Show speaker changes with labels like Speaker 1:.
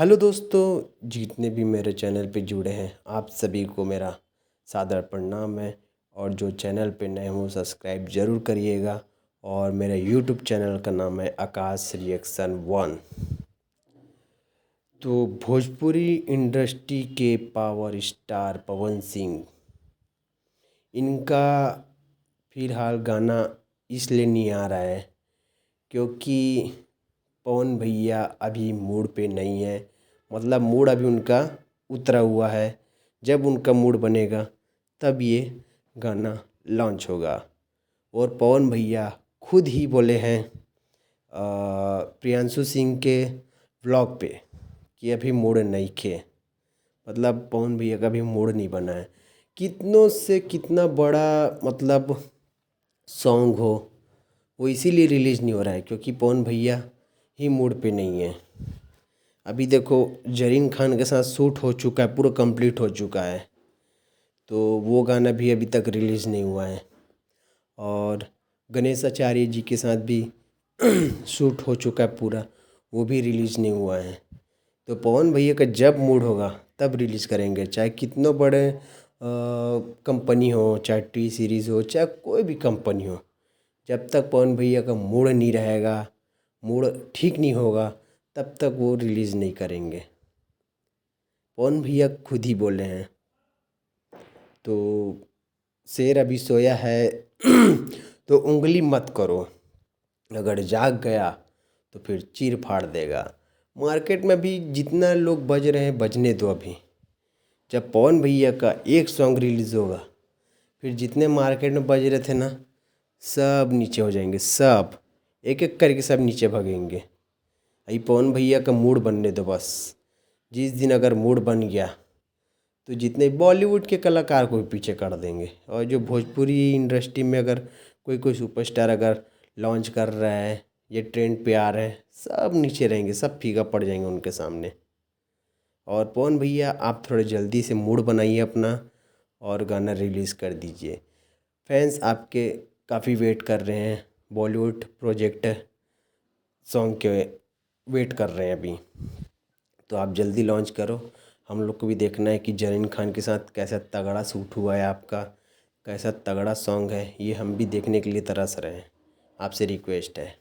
Speaker 1: Hello दोस्तों, जितने भी मेरे चैनल पे जुड़े हैं आप सभी को मेरा सादर प्रणाम है। और जो चैनल पे नए हो सब्सक्राइब ज़रूर करिएगा। और मेरे यूट्यूब चैनल का नाम है आकाश रिएक्शन 1। तो भोजपुरी इंडस्ट्री के पावर स्टार पवन सिंह, इनका फ़िलहाल गाना इसलिए नहीं आ रहा है क्योंकि पवन भैया अभी मूड पे नहीं है। मतलब मूड अभी उनका उतरा हुआ है। जब उनका मूड बनेगा तब ये गाना लॉन्च होगा। और पवन भैया खुद ही बोले हैं प्रियांशु सिंह के व्लॉग पे कि अभी मूड नहीं खे। मतलब पवन भैया का भी मूड नहीं बना है। कितनों से कितना बड़ा मतलब सॉन्ग हो, वो इसीलिए रिलीज़ नहीं हो रहा है क्योंकि पवन भैया ही मूड पे नहीं है। अभी देखो जरीन खान के साथ शूट हो चुका है, पूरा कंप्लीट हो चुका है, तो वो गाना भी अभी तक रिलीज़ नहीं हुआ है। और गणेश आचार्य जी के साथ भी शूट हो चुका है पूरा, वो भी रिलीज़ नहीं हुआ है। तो पवन भैया का जब मूड होगा तब रिलीज़ करेंगे, चाहे कितनों बड़े कंपनी हो, चाहे टी सीरीज़ हो, चाहे कोई भी कंपनी हो। जब तक पवन भैया का मूड नहीं रहेगा, मूड ठीक नहीं होगा, तब तक वो रिलीज़ नहीं करेंगे। पवन भैया खुद ही बोले हैं। तो शेर अभी सोया है तो उंगली मत करो, अगर जाग गया तो फिर चीर फाड़ देगा। मार्केट में भी जितना लोग बज रहे हैं बजने दो। अभी जब पवन भैया का एक सॉन्ग रिलीज़ होगा फिर जितने मार्केट में बज रहे थे ना, सब नीचे हो जाएंगे। सब एक एक करके सब नीचे भागेंगे। अभी पवन भैया का मूड बनने दो बस। जिस दिन अगर मूड बन गया तो जितने बॉलीवुड के कलाकार को भी पीछे कर देंगे। और जो भोजपुरी इंडस्ट्री में अगर कोई कोई सुपरस्टार अगर लॉन्च कर रहा है, ये ट्रेंड पे आ रहे हैं, सब नीचे रहेंगे, सब फीका पड़ जाएंगे उनके सामने। और पवन भैया आप थोड़ा जल्दी से मूड बनाइए अपना और गाना रिलीज़ कर दीजिए। फैंस आपके काफ़ी वेट कर रहे हैं, बॉलीवुड प्रोजेक्ट सॉन्ग के वेट कर रहे हैं अभी। तो आप जल्दी लॉन्च करो। हम लोग को भी देखना है कि जरीन खान के साथ कैसा तगड़ा शूट हुआ है आपका, कैसा तगड़ा सॉन्ग है, ये हम भी देखने के लिए तरस रहे हैं। आपसे रिक्वेस्ट है।